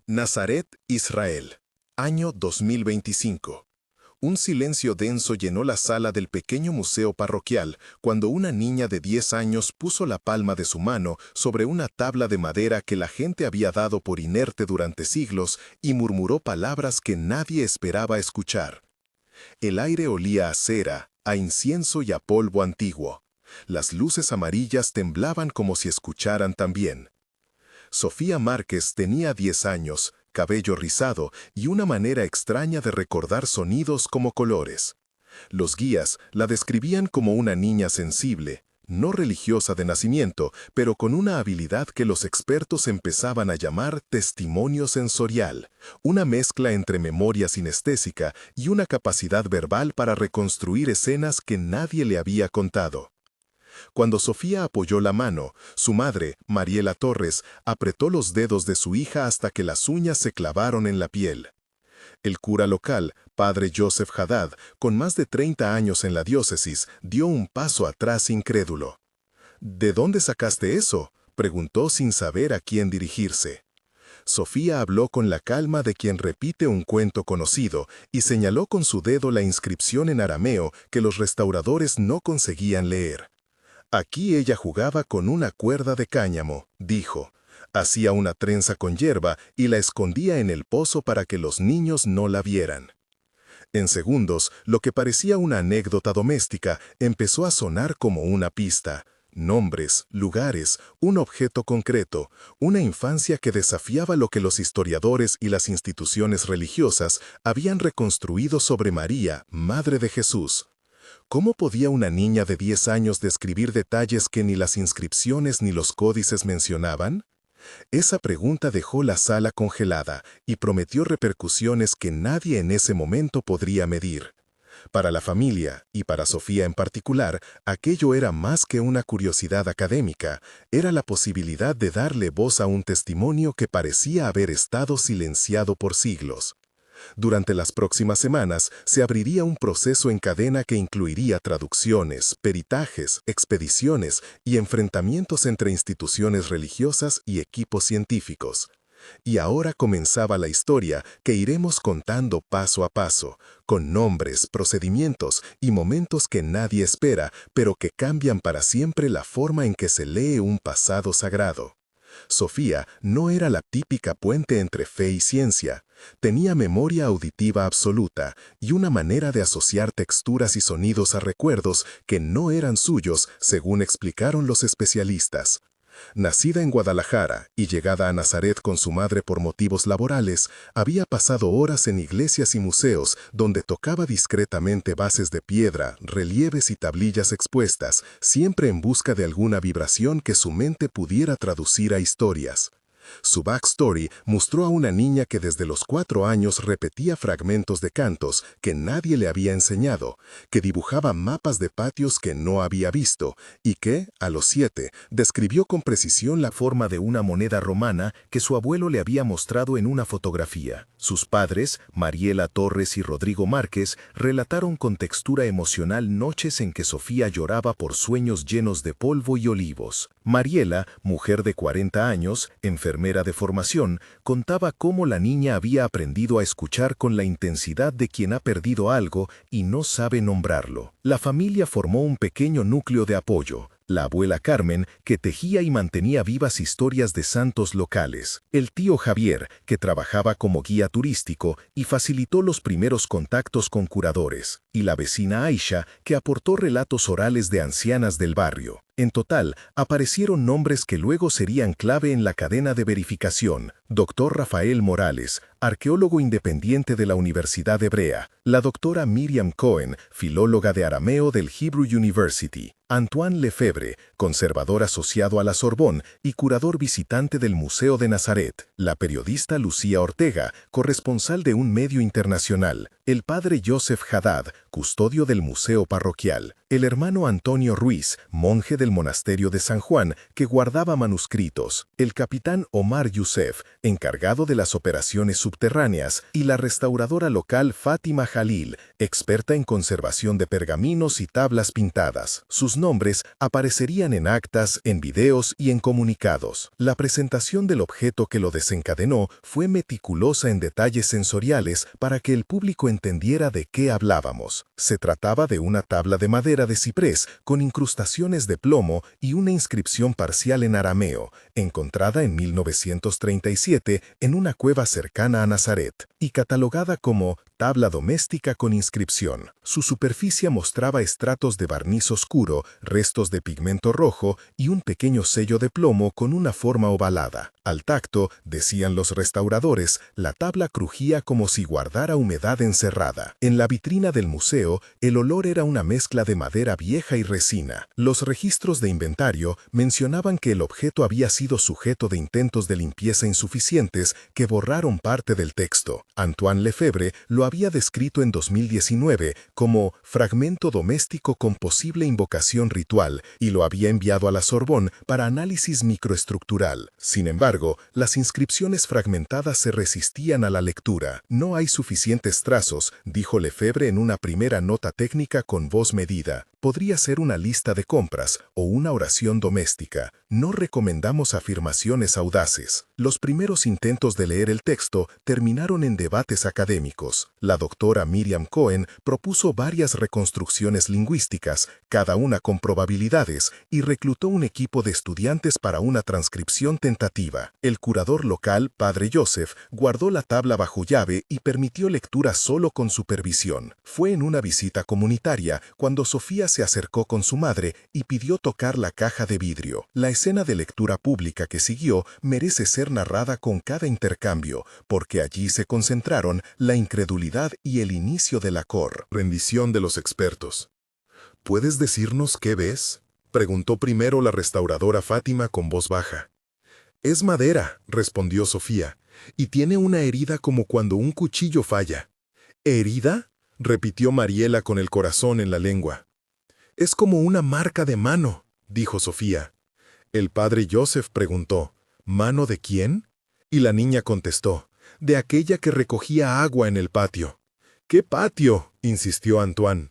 Nazaret, Israel. Año 2025. Un silencio denso llenó la sala del pequeño museo parroquial cuando una niña de 10 años puso la palma de su mano sobre una tabla de madera que la gente había dado por inerte durante siglos y murmuró palabras que nadie esperaba escuchar. El aire olía a cera, a incienso y a polvo antiguo. Las luces amarillas temblaban como si escucharan también. Sofía Márquez tenía 10 años, cabello rizado y una manera extraña de recordar sonidos como colores. Los guías la describían como una niña sensible, no religiosa de nacimiento, pero con una habilidad que los expertos empezaban a llamar testimonio sensorial, una mezcla entre memoria sinestésica y una capacidad verbal para reconstruir escenas que nadie le había contado. Cuando Sofía apoyó la mano, su madre, Mariela Torres, apretó los dedos de su hija hasta que las uñas se clavaron en la piel. El cura local, padre Joseph Haddad, con más de 30 años en la diócesis, dio un paso atrás incrédulo. ¿De dónde sacaste eso?, preguntó sin saber a quién dirigirse. Sofía habló con la calma de quien repite un cuento conocido y señaló con su dedo la inscripción en arameo que los restauradores no conseguían leer. Aquí ella jugaba con una cuerda de cáñamo, dijo. Hacía una trenza con hierba y la escondía en el pozo para que los niños no la vieran. En segundos, lo que parecía una anécdota doméstica empezó a sonar como una pista. Nombres, lugares, un objeto concreto, una infancia que desafiaba lo que los historiadores y las instituciones religiosas habían reconstruido sobre María, Madre de Jesús. ¿Cómo podía una niña de 10 años describir detalles que ni las inscripciones ni los códices mencionaban? Esa pregunta dejó la sala congelada y prometió repercusiones que nadie en ese momento podría medir. Para la familia, y para Sofía en particular, aquello era más que una curiosidad académica, era la posibilidad de darle voz a un testimonio que parecía haber estado silenciado por siglos. Durante las próximas semanas se abriría un proceso en cadena que incluiría traducciones, peritajes, expediciones y enfrentamientos entre instituciones religiosas y equipos científicos. Y ahora comenzaba la historia que iremos contando paso a paso, con nombres, procedimientos y momentos que nadie espera, pero que cambian para siempre la forma en que se lee un pasado sagrado. Sofía no era la típica puente entre fe y ciencia. Tenía memoria auditiva absoluta y una manera de asociar texturas y sonidos a recuerdos que no eran suyos, según explicaron los especialistas. Nacida en Guadalajara y llegada a Nazaret con su madre por motivos laborales, había pasado horas en iglesias y museos donde tocaba discretamente bases de piedra, relieves y tablillas expuestas, siempre en busca de alguna vibración que su mente pudiera traducir a historias. Su backstory mostró a una niña que desde los 4 años repetía fragmentos de cantos que nadie le había enseñado, que dibujaba mapas de patios que no había visto y que, a los 7, describió con precisión la forma de una moneda romana que su abuelo le había mostrado en una fotografía. Sus padres, Mariela Torres y Rodrigo Márquez, relataron con textura emocional noches en que Sofía lloraba por sueños llenos de polvo y olivos. Mariela, mujer de 40 años, enfermera de formación, contaba cómo la niña había aprendido a escuchar con la intensidad de quien ha perdido algo y no sabe nombrarlo. La familia formó un pequeño núcleo de apoyo. La abuela Carmen, que tejía y mantenía vivas historias de santos locales. El tío Javier, que trabajaba como guía turístico y facilitó los primeros contactos con curadores. Y la vecina Aisha, que aportó relatos orales de ancianas del barrio. En total, aparecieron nombres que luego serían clave en la cadena de verificación. Dr. Rafael Morales, arqueólogo independiente de la Universidad Hebrea. La doctora Miriam Cohen, filóloga de arameo del Hebrew University. Antoine Lefebvre, conservador asociado a la Sorbonne y curador visitante del Museo de Nazaret. La periodista Lucía Ortega, corresponsal de un medio internacional. El padre Joseph Haddad, custodio del Museo Parroquial. El hermano Antonio Ruiz, monje del monasterio de San Juan, que guardaba manuscritos. El capitán Omar Youssef, encargado de las operaciones subterráneas. Y la restauradora local Fátima Jalil, experta en conservación de pergaminos y tablas pintadas. Sus nombres aparecerían aparecían en actas, en videos y en comunicados. La presentación del objeto que lo desencadenó fue meticulosa en detalles sensoriales para que el público entendiera de qué hablábamos. Se trataba de una tabla de madera de ciprés con incrustaciones de plomo y una inscripción parcial en arameo, encontrada en 1937 en una cueva cercana a Nazaret, y catalogada como tabla doméstica con inscripción. Su superficie mostraba estratos de barniz oscuro, restos de pigmento rojo y un pequeño sello de plomo con una forma ovalada. Al tacto, decían los restauradores, la tabla crujía como si guardara humedad encerrada. En la vitrina del museo, el olor era una mezcla de madera vieja y resina. Los registros de inventario mencionaban que el objeto había sido sujeto de intentos de limpieza insuficientes que borraron parte del texto. Antoine Lefebvre lo había descrito en 2019 como fragmento doméstico con posible invocación ritual y lo había enviado a la Sorbonne para análisis microestructural. Sin embargo, las inscripciones fragmentadas se resistían a la lectura. No hay suficientes trazos, dijo Lefebvre en una primera nota técnica con voz medida. Podría ser una lista de compras o una oración doméstica. No recomendamos afirmaciones audaces. Los primeros intentos de leer el texto terminaron en debates académicos. La doctora Miriam Cohen propuso varias reconstrucciones lingüísticas, cada una con probabilidades, y reclutó un equipo de estudiantes para una transcripción tentativa. El curador local, Padre Joseph, guardó la tabla bajo llave y permitió lectura solo con supervisión. Fue en una visita comunitaria cuando Sofía se acercó con su madre y pidió tocar la caja de vidrio. La escena de lectura pública que siguió merece ser narrada con cada intercambio, porque allí se concentraron la incredulidad y el inicio de la rendición de los expertos. ¿Puedes decirnos qué ves?, preguntó primero la restauradora Fátima con voz baja. Es madera, respondió Sofía, y tiene una herida como cuando un cuchillo falla. ¿Herida?, repitió Mariela con el corazón en la lengua. Es como una marca de mano, dijo Sofía. El padre Joseph preguntó, ¿mano de quién? Y la niña contestó, de aquella que recogía agua en el patio. ¿Qué patio?, insistió Antoine.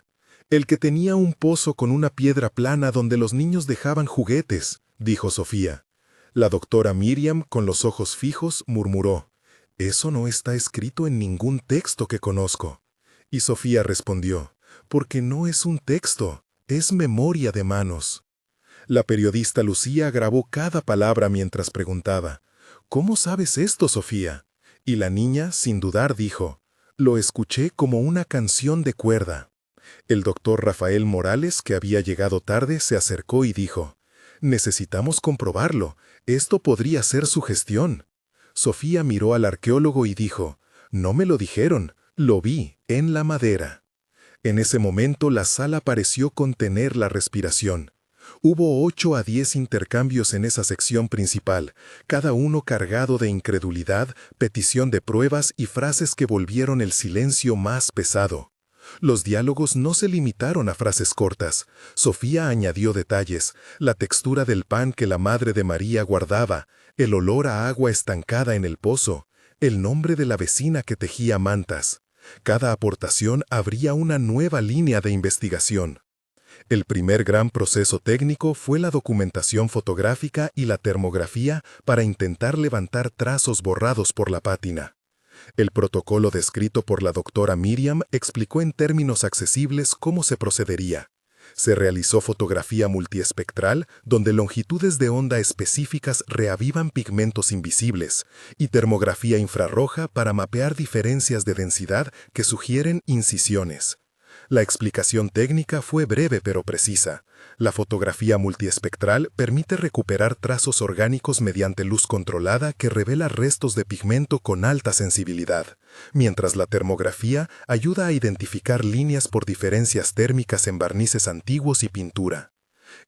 El que tenía un pozo con una piedra plana donde los niños dejaban juguetes, dijo Sofía. La doctora Miriam, con los ojos fijos, murmuró, «Eso no está escrito en ningún texto que conozco». Y Sofía respondió, «Porque no es un texto, es memoria de manos». La periodista Lucía grabó cada palabra mientras preguntaba, «¿Cómo sabes esto, Sofía?». Y la niña, sin dudar, dijo, «Lo escuché como una canción de cuerda». El doctor Rafael Morales, que había llegado tarde, se acercó y dijo, «Necesitamos comprobarlo. Esto podría ser sugestión». Sofía miró al arqueólogo y dijo, «No me lo dijeron, lo vi en la madera». En ese momento la sala pareció contener la respiración. Hubo 8 a 10 intercambios en esa sección principal, cada uno cargado de incredulidad, petición de pruebas y frases que volvieron el silencio más pesado. Los diálogos no se limitaron a frases cortas. Sofía añadió detalles, la textura del pan que la madre de María guardaba, el olor a agua estancada en el pozo, el nombre de la vecina que tejía mantas. Cada aportación abría una nueva línea de investigación. El primer gran proceso técnico fue la documentación fotográfica y la termografía para intentar levantar trazos borrados por la pátina. El protocolo descrito por la doctora Miriam explicó en términos accesibles cómo se procedería. Se realizó fotografía multiespectral, donde longitudes de onda específicas reavivan pigmentos invisibles, y termografía infrarroja para mapear diferencias de densidad que sugieren incisiones. La explicación técnica fue breve pero precisa. La fotografía multiespectral permite recuperar trazos orgánicos mediante luz controlada que revela restos de pigmento con alta sensibilidad, mientras la termografía ayuda a identificar líneas por diferencias térmicas en barnices antiguos y pintura.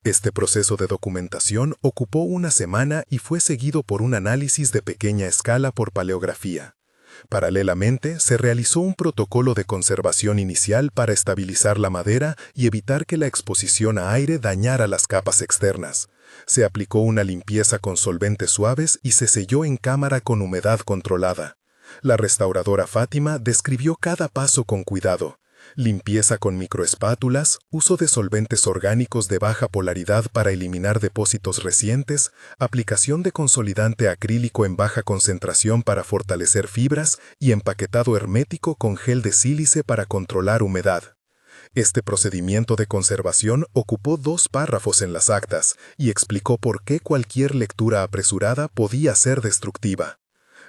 Este proceso de documentación ocupó una semana y fue seguido por un análisis de pequeña escala por paleografía. Paralelamente, se realizó un protocolo de conservación inicial para estabilizar la madera y evitar que la exposición a aire dañara las capas externas. Se aplicó una limpieza con solventes suaves y se selló en cámara con humedad controlada. La restauradora Fátima describió cada paso con cuidado. Limpieza con microespátulas, uso de solventes orgánicos de baja polaridad para eliminar depósitos recientes, aplicación de consolidante acrílico en baja concentración para fortalecer fibras y empaquetado hermético con gel de sílice para controlar humedad. Este procedimiento de conservación ocupó 2 párrafos en las actas y explicó por qué cualquier lectura apresurada podía ser destructiva.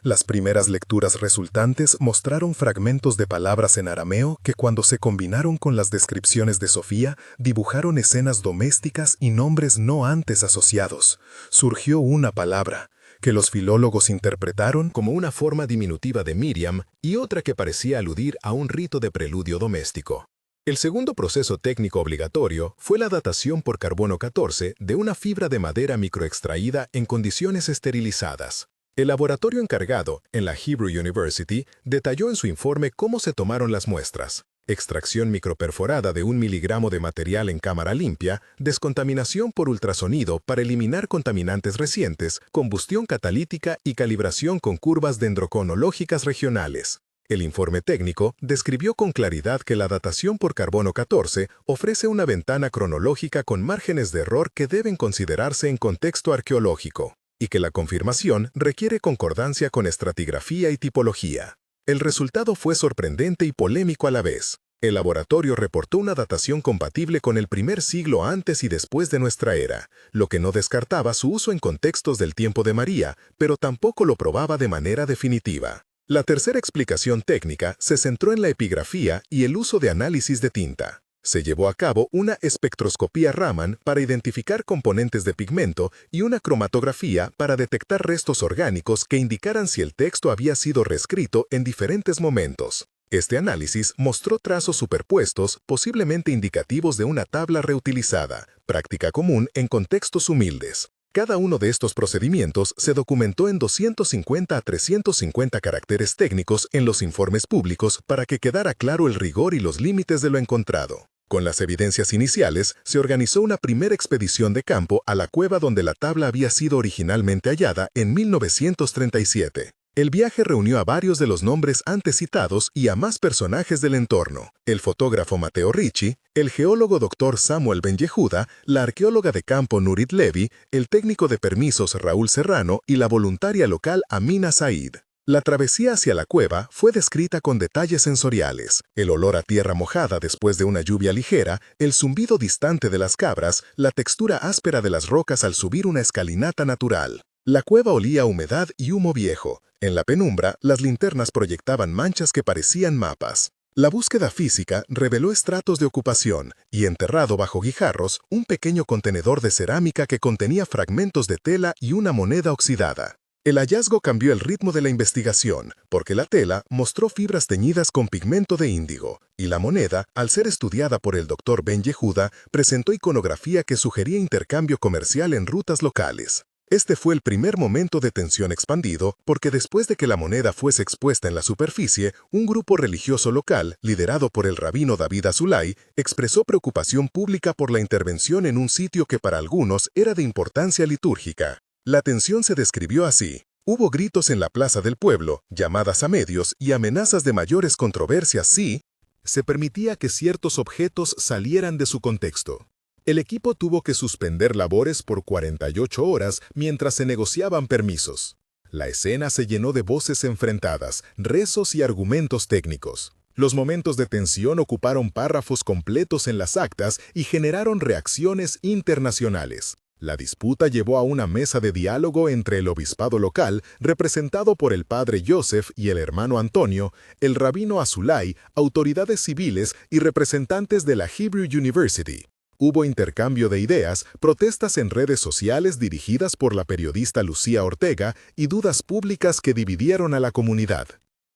Las primeras lecturas resultantes mostraron fragmentos de palabras en arameo que cuando se combinaron con las descripciones de Sofía, dibujaron escenas domésticas y nombres no antes asociados. Surgió una palabra, que los filólogos interpretaron como una forma diminutiva de Miriam y otra que parecía aludir a un rito de preludio doméstico. El segundo proceso técnico obligatorio fue la datación por carbono 14 de una fibra de madera microextraída en condiciones esterilizadas. El laboratorio encargado, en la Hebrew University, detalló en su informe cómo se tomaron las muestras: extracción microperforada de 1 miligramo de material en cámara limpia, descontaminación por ultrasonido para eliminar contaminantes recientes, combustión catalítica y calibración con curvas dendrocronológicas regionales. El informe técnico describió con claridad que la datación por carbono 14 ofrece una ventana cronológica con márgenes de error que deben considerarse en contexto arqueológico, y que la confirmación requiere concordancia con estratigrafía y tipología. El resultado fue sorprendente y polémico a la vez. El laboratorio reportó una datación compatible con el primer siglo antes y después de nuestra era, lo que no descartaba su uso en contextos del tiempo de María, pero tampoco lo probaba de manera definitiva. La tercera explicación técnica se centró en la epigrafía y el uso de análisis de tinta. Se llevó a cabo una espectroscopía Raman para identificar componentes de pigmento y una cromatografía para detectar restos orgánicos que indicaran si el texto había sido reescrito en diferentes momentos. Este análisis mostró trazos superpuestos, posiblemente indicativos de una tabla reutilizada, práctica común en contextos humildes. Cada uno de estos procedimientos se documentó en 250 a 350 caracteres técnicos en los informes públicos para que quedara claro el rigor y los límites de lo encontrado. Con las evidencias iniciales, se organizó una primera expedición de campo a la cueva donde la tabla había sido originalmente hallada en 1937. El viaje reunió a varios de los nombres antes citados y a más personajes del entorno: el fotógrafo Matteo Ricci, el geólogo Dr. Samuel Ben Yehuda, la arqueóloga de campo Nurit Levy, el técnico de permisos Raúl Serrano y la voluntaria local Amina Said. La travesía hacia la cueva fue descrita con detalles sensoriales: el olor a tierra mojada después de una lluvia ligera, el zumbido distante de las cabras, la textura áspera de las rocas al subir una escalinata natural. La cueva olía a humedad y humo viejo. En la penumbra, las linternas proyectaban manchas que parecían mapas. La búsqueda física reveló estratos de ocupación y, enterrado bajo guijarros, un pequeño contenedor de cerámica que contenía fragmentos de tela y una moneda oxidada. El hallazgo cambió el ritmo de la investigación, porque la tela mostró fibras teñidas con pigmento de índigo, y la moneda, al ser estudiada por el Dr. Ben Yehuda, presentó iconografía que sugería intercambio comercial en rutas locales. Este fue el primer momento de tensión expandido, porque después de que la moneda fuese expuesta en la superficie, un grupo religioso local, liderado por el rabino David Azulay, expresó preocupación pública por la intervención en un sitio que para algunos era de importancia litúrgica. La tensión se describió así: hubo gritos en la plaza del pueblo, llamadas a medios y amenazas de mayores controversias si se permitía que ciertos objetos salieran de su contexto. El equipo tuvo que suspender labores por 48 horas mientras se negociaban permisos. La escena se llenó de voces enfrentadas, rezos y argumentos técnicos. Los momentos de tensión ocuparon párrafos completos en las actas y generaron reacciones internacionales. La disputa llevó a una mesa de diálogo entre el obispado local, representado por el padre Joseph y el hermano Antonio, el rabino Azulay, autoridades civiles y representantes de la Hebrew University. Hubo intercambio de ideas, protestas en redes sociales dirigidas por la periodista Lucía Ortega y dudas públicas que dividieron a la comunidad.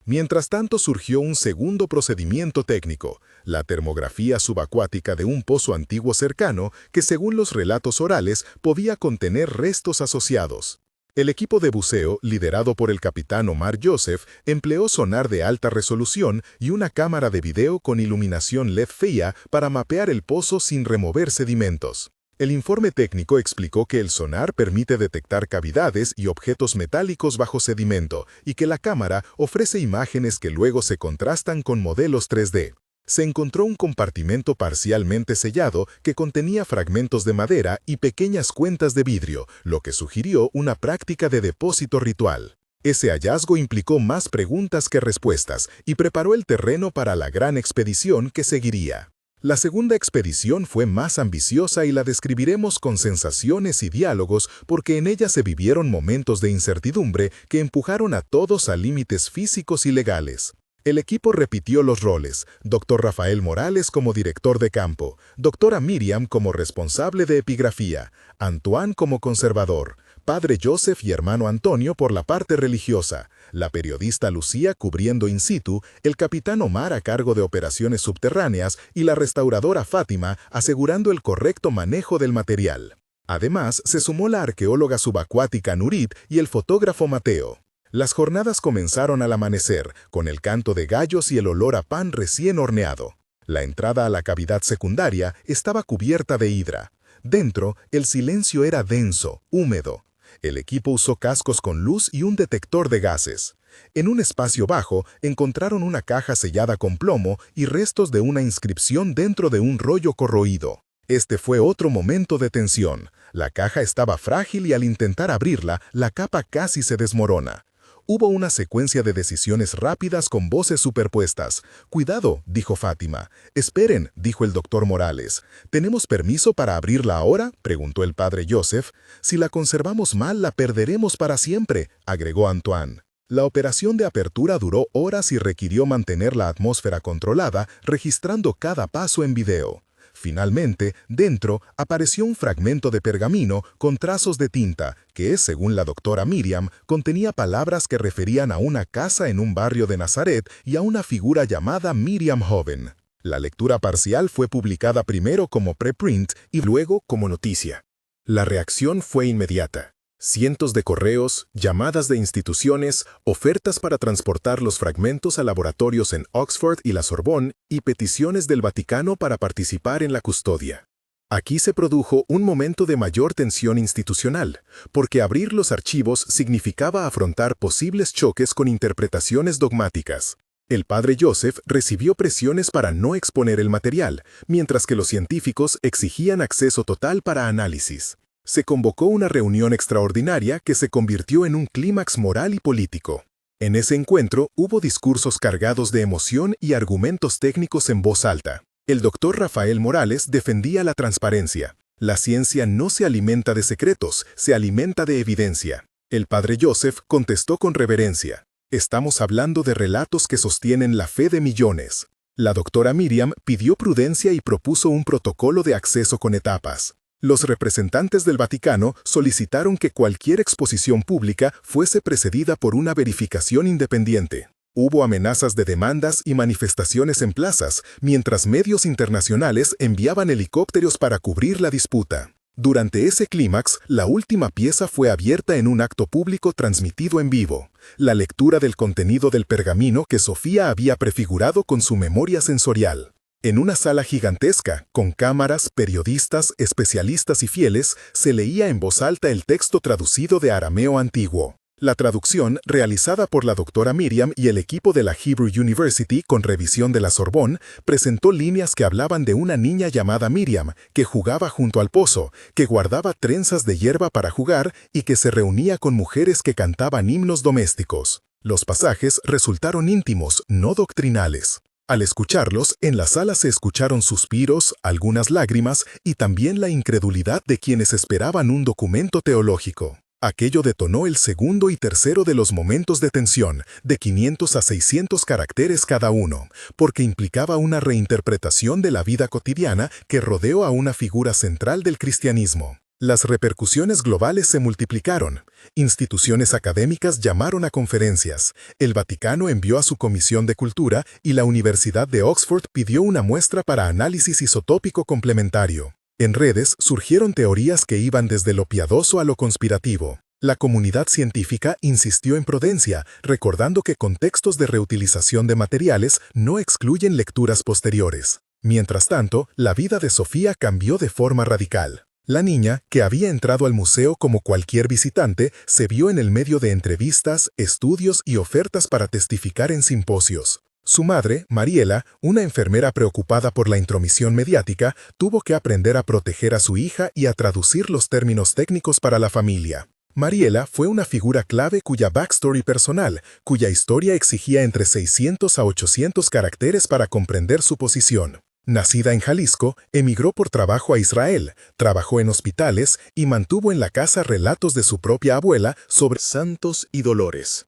Mientras tanto surgió un segundo procedimiento técnico: la termografía subacuática de un pozo antiguo cercano que, según los relatos orales, podía contener restos asociados. El equipo de buceo, liderado por el capitán Omar Joseph, empleó sonar de alta resolución y una cámara de video con iluminación LED fría para mapear el pozo sin remover sedimentos. El informe técnico explicó que el sonar permite detectar cavidades y objetos metálicos bajo sedimento y que la cámara ofrece imágenes que luego se contrastan con modelos 3D. Se encontró un compartimento parcialmente sellado que contenía fragmentos de madera y pequeñas cuentas de vidrio, lo que sugirió una práctica de depósito ritual. Ese hallazgo implicó más preguntas que respuestas y preparó el terreno para la gran expedición que seguiría. La segunda expedición fue más ambiciosa y la describiremos con sensaciones y diálogos porque en ella se vivieron momentos de incertidumbre que empujaron a todos a límites físicos y legales. El equipo repitió los roles, Dr. Rafael Morales como director de campo, Dra. Miriam como responsable de epigrafía, Antoine como conservador, Padre Joseph y hermano Antonio por la parte religiosa, la periodista Lucía cubriendo in situ, el capitán Omar a cargo de operaciones subterráneas y la restauradora Fátima asegurando el correcto manejo del material. Además, se sumó la arqueóloga subacuática Nurit y el fotógrafo Mateo. Las jornadas comenzaron al amanecer, con el canto de gallos y el olor a pan recién horneado. La entrada a la cavidad secundaria estaba cubierta de hidra. Dentro, el silencio era denso, húmedo. El equipo usó cascos con luz y un detector de gases. En un espacio bajo, encontraron una caja sellada con plomo y restos de una inscripción dentro de un rollo corroído. Este fue otro momento de tensión. La caja estaba frágil y al intentar abrirla, la capa casi se desmorona. Hubo una secuencia de decisiones rápidas con voces superpuestas. «Cuidado», dijo Fátima. «Esperen», dijo el doctor Morales. «¿Tenemos permiso para abrirla ahora?», preguntó el padre Joseph. «Si la conservamos mal, la perderemos para siempre», agregó Antoine. La operación de apertura duró horas y requirió mantener la atmósfera controlada, registrando cada paso en video. Finalmente, dentro apareció un fragmento de pergamino con trazos de tinta que, según la doctora Miriam, contenía palabras que referían a una casa en un barrio de Nazaret y a una figura llamada Miriam Joven. La lectura parcial fue publicada primero como preprint y luego como noticia. La reacción fue inmediata. Cientos de correos, llamadas de instituciones, ofertas para transportar los fragmentos a laboratorios en Oxford y la Sorbonne y peticiones del Vaticano para participar en la custodia. Aquí se produjo un momento de mayor tensión institucional, porque abrir los archivos significaba afrontar posibles choques con interpretaciones dogmáticas. El padre Joseph recibió presiones para no exponer el material, mientras que los científicos exigían acceso total para análisis. Se convocó una reunión extraordinaria que se convirtió en un clímax moral y político. En ese encuentro hubo discursos cargados de emoción y argumentos técnicos en voz alta. El doctor Rafael Morales defendía la transparencia. La ciencia no se alimenta de secretos, se alimenta de evidencia. El padre Joseph contestó con reverencia. Estamos hablando de relatos que sostienen la fe de millones. La doctora Miriam pidió prudencia y propuso un protocolo de acceso con etapas. Los representantes del Vaticano solicitaron que cualquier exposición pública fuese precedida por una verificación independiente. Hubo amenazas de demandas y manifestaciones en plazas, mientras medios internacionales enviaban helicópteros para cubrir la disputa. Durante ese clímax, la última pieza fue abierta en un acto público transmitido en vivo, la lectura del contenido del pergamino que Sofía había prefigurado con su memoria sensorial. En una sala gigantesca, con cámaras, periodistas, especialistas y fieles, se leía en voz alta el texto traducido de arameo antiguo. La traducción, realizada por la doctora Miriam y el equipo de la Hebrew University con revisión de la Sorbonne, presentó líneas que hablaban de una niña llamada Miriam, que jugaba junto al pozo, que guardaba trenzas de hierba para jugar y que se reunía con mujeres que cantaban himnos domésticos. Los pasajes resultaron íntimos, no doctrinales. Al escucharlos, en la sala se escucharon suspiros, algunas lágrimas y también la incredulidad de quienes esperaban un documento teológico. Aquello detonó el segundo y tercero de los momentos de tensión, de 500 a 600 caracteres cada uno, porque implicaba una reinterpretación de la vida cotidiana que rodeó a una figura central del cristianismo. Las repercusiones globales se multiplicaron. Instituciones académicas llamaron a conferencias. El Vaticano envió a su Comisión de Cultura y la Universidad de Oxford pidió una muestra para análisis isotópico complementario. En redes surgieron teorías que iban desde lo piadoso a lo conspirativo. La comunidad científica insistió en prudencia, recordando que contextos de reutilización de materiales no excluyen lecturas posteriores. Mientras tanto, la vida de Sofía cambió de forma radical. La niña, que había entrado al museo como cualquier visitante, se vio en el medio de entrevistas, estudios y ofertas para testificar en simposios. Su madre, Mariela, una enfermera preocupada por la intromisión mediática, tuvo que aprender a proteger a su hija y a traducir los términos técnicos para la familia. Mariela fue una figura clave cuya backstory personal, cuya historia exigía entre 600 a 800 caracteres para comprender su posición. Nacida en Jalisco, emigró por trabajo a Israel, trabajó en hospitales y mantuvo en la casa relatos de su propia abuela sobre santos y dolores.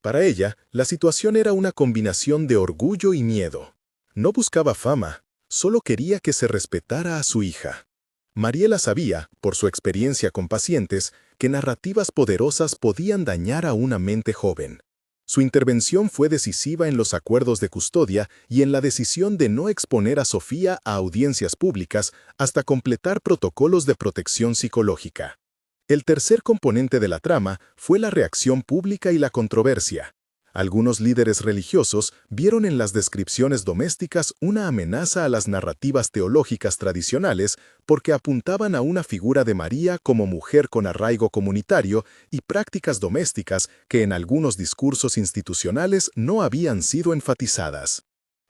Para ella, la situación era una combinación de orgullo y miedo. No buscaba fama, solo quería que se respetara a su hija. Mariela sabía, por su experiencia con pacientes, que narrativas poderosas podían dañar a una mente joven. Su intervención fue decisiva en los acuerdos de custodia y en la decisión de no exponer a Sofía a audiencias públicas hasta completar protocolos de protección psicológica. El tercer componente de la trama fue la reacción pública y la controversia. Algunos líderes religiosos vieron en las descripciones domésticas una amenaza a las narrativas teológicas tradicionales porque apuntaban a una figura de María como mujer con arraigo comunitario y prácticas domésticas que en algunos discursos institucionales no habían sido enfatizadas.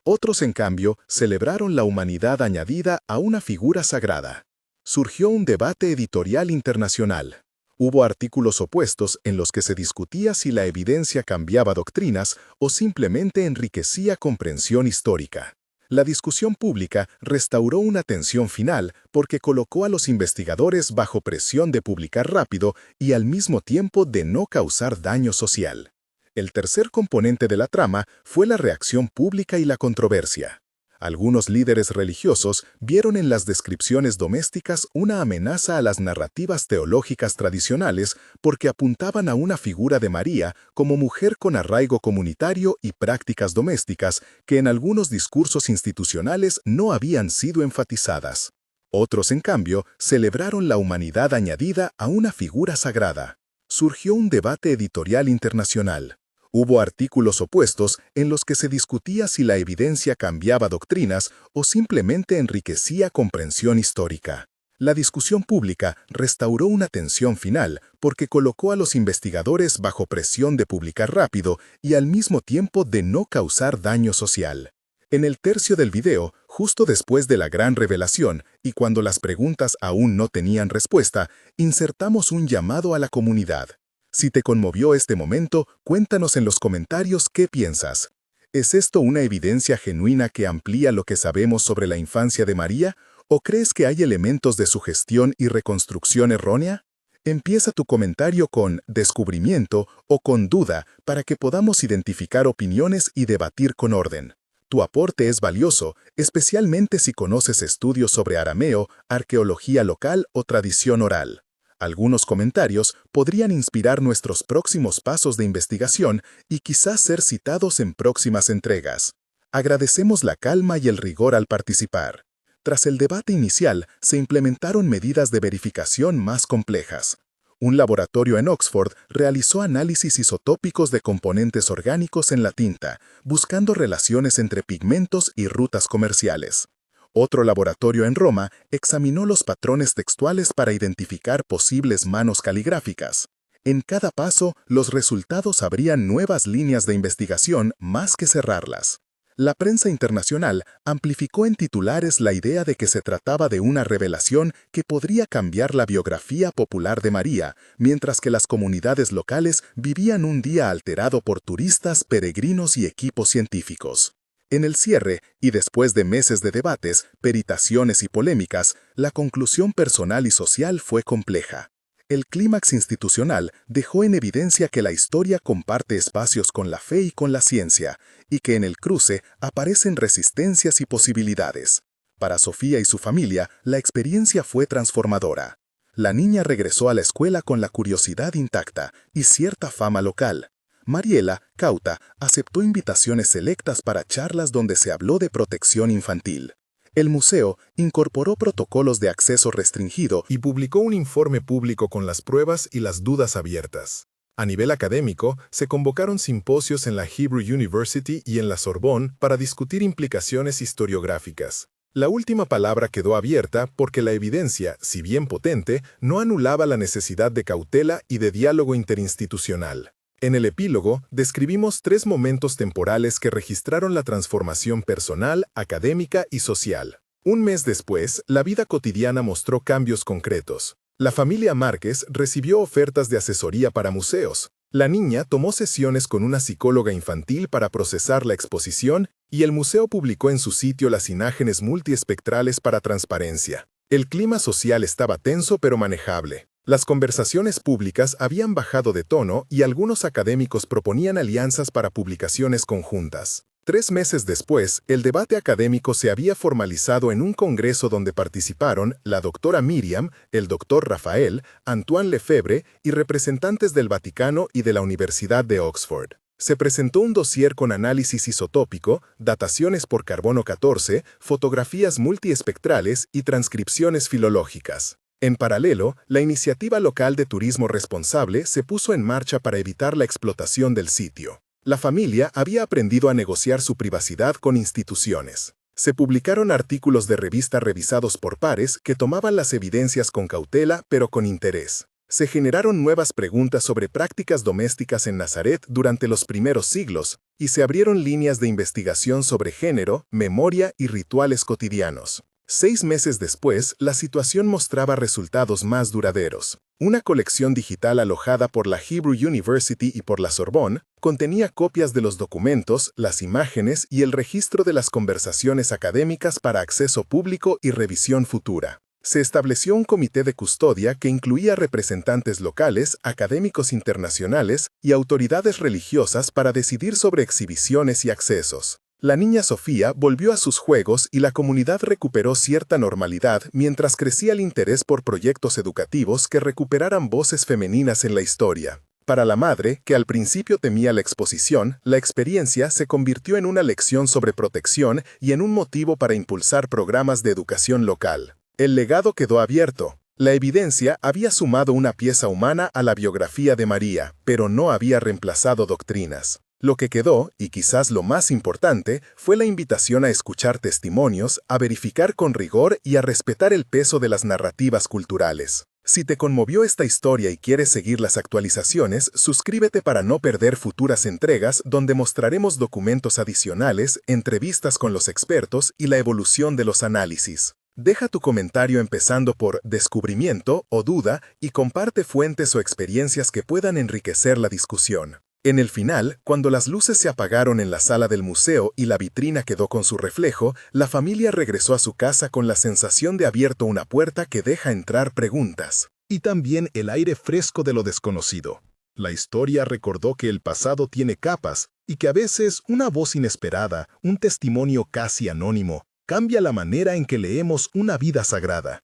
Otros, en cambio, celebraron la humanidad añadida a una figura sagrada. Surgió un debate editorial internacional. Hubo artículos opuestos en los que se discutía si la evidencia cambiaba doctrinas o simplemente enriquecía comprensión histórica. La discusión pública restauró una tensión final porque colocó a los investigadores bajo presión de publicar rápido y al mismo tiempo de no causar daño social. El tercer componente de la trama fue la reacción pública y la controversia. Algunos líderes religiosos vieron en las descripciones domésticas una amenaza a las narrativas teológicas tradicionales porque apuntaban a una figura de María como mujer con arraigo comunitario y prácticas domésticas que en algunos discursos institucionales no habían sido enfatizadas. Otros, en cambio, celebraron la humanidad añadida a una figura sagrada. Surgió un debate editorial internacional. Hubo artículos opuestos en los que se discutía si la evidencia cambiaba doctrinas o simplemente enriquecía comprensión histórica. La discusión pública restauró una tensión final porque colocó a los investigadores bajo presión de publicar rápido y al mismo tiempo de no causar daño social. En el tercio del video, justo después de la gran revelación y cuando las preguntas aún no tenían respuesta, insertamos un llamado a la comunidad. Si te conmovió este momento, cuéntanos en los comentarios qué piensas. ¿Es esto una evidencia genuina que amplía lo que sabemos sobre la infancia de María? ¿O crees que hay elementos de sugestión y reconstrucción errónea? Empieza tu comentario con descubrimiento o con duda para que podamos identificar opiniones y debatir con orden. Tu aporte es valioso, especialmente si conoces estudios sobre arameo, arqueología local o tradición oral. Algunos comentarios podrían inspirar nuestros próximos pasos de investigación y quizás ser citados en próximas entregas. Agradecemos la calma y el rigor al participar. Tras el debate inicial, se implementaron medidas de verificación más complejas. Un laboratorio en Oxford realizó análisis isotópicos de componentes orgánicos en la tinta, buscando relaciones entre pigmentos y rutas comerciales. Otro laboratorio en Roma examinó los patrones textuales para identificar posibles manos caligráficas. En cada paso, los resultados abrían nuevas líneas de investigación más que cerrarlas. La prensa internacional amplificó en titulares la idea de que se trataba de una revelación que podría cambiar la biografía popular de María, mientras que las comunidades locales vivían un día alterado por turistas, peregrinos y equipos científicos. En el cierre, y después de meses de debates, peritaciones y polémicas, la conclusión personal y social fue compleja. El clímax institucional dejó en evidencia que la historia comparte espacios con la fe y con la ciencia, y que en el cruce aparecen resistencias y posibilidades. Para Sofía y su familia, la experiencia fue transformadora. La niña regresó a la escuela con la curiosidad intacta y cierta fama local. Mariela, cauta, aceptó invitaciones selectas para charlas donde se habló de protección infantil. El museo incorporó protocolos de acceso restringido y publicó un informe público con las pruebas y las dudas abiertas. A nivel académico, se convocaron simposios en la Hebrew University y en la Sorbonne para discutir implicaciones historiográficas. La última palabra quedó abierta porque la evidencia, si bien potente, no anulaba la necesidad de cautela y de diálogo interinstitucional. En el epílogo, describimos 3 momentos temporales que registraron la transformación personal, académica y social. Un mes después, la vida cotidiana mostró cambios concretos. La familia Márquez recibió ofertas de asesoría para museos. La niña tomó sesiones con una psicóloga infantil para procesar la exposición y el museo publicó en su sitio las imágenes multiespectrales para transparencia. El clima social estaba tenso pero manejable. Las conversaciones públicas habían bajado de tono y algunos académicos proponían alianzas para publicaciones conjuntas. 3 meses después, el debate académico se había formalizado en un congreso donde participaron la doctora Miriam, el doctor Rafael, Antoine Lefebvre y representantes del Vaticano y de la Universidad de Oxford. Se presentó un dossier con análisis isotópico, dataciones por carbono 14, fotografías multiespectrales y transcripciones filológicas. En paralelo, la iniciativa local de turismo responsable se puso en marcha para evitar la explotación del sitio. La familia había aprendido a negociar su privacidad con instituciones. Se publicaron artículos de revista revisados por pares que tomaban las evidencias con cautela pero con interés. Se generaron nuevas preguntas sobre prácticas domésticas en Nazaret durante los primeros siglos, y se abrieron líneas de investigación sobre género, memoria y rituales cotidianos. 6 meses después, la situación mostraba resultados más duraderos. Una colección digital alojada por la Hebrew University y por la Sorbonne contenía copias de los documentos, las imágenes y el registro de las conversaciones académicas para acceso público y revisión futura. Se estableció un comité de custodia que incluía representantes locales, académicos internacionales y autoridades religiosas para decidir sobre exhibiciones y accesos. La niña Sofía volvió a sus juegos y la comunidad recuperó cierta normalidad mientras crecía el interés por proyectos educativos que recuperaran voces femeninas en la historia. Para la madre, que al principio temía la exposición, la experiencia se convirtió en una lección sobre protección y en un motivo para impulsar programas de educación local. El legado quedó abierto. La evidencia había sumado una pieza humana a la biografía de María, pero no había reemplazado doctrinas. Lo que quedó, y quizás lo más importante, fue la invitación a escuchar testimonios, a verificar con rigor y a respetar el peso de las narrativas culturales. Si te conmovió esta historia y quieres seguir las actualizaciones, suscríbete para no perder futuras entregas donde mostraremos documentos adicionales, entrevistas con los expertos y la evolución de los análisis. Deja tu comentario empezando por descubrimiento o duda y comparte fuentes o experiencias que puedan enriquecer la discusión. En el final, cuando las luces se apagaron en la sala del museo y la vitrina quedó con su reflejo, la familia regresó a su casa con la sensación de abierto una puerta que deja entrar preguntas. Y también el aire fresco de lo desconocido. La historia recordó que el pasado tiene capas y que a veces una voz inesperada, un testimonio casi anónimo, cambia la manera en que leemos una vida sagrada.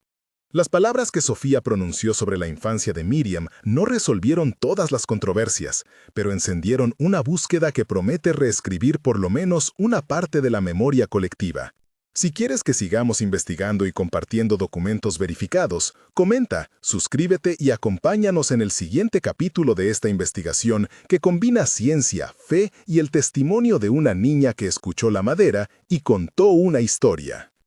Las palabras que Sofía pronunció sobre la infancia de Miriam no resolvieron todas las controversias, pero encendieron una búsqueda que promete reescribir por lo menos una parte de la memoria colectiva. Si quieres que sigamos investigando y compartiendo documentos verificados, comenta, suscríbete y acompáñanos en el siguiente capítulo de esta investigación que combina ciencia, fe y el testimonio de una niña que escuchó la madera y contó una historia.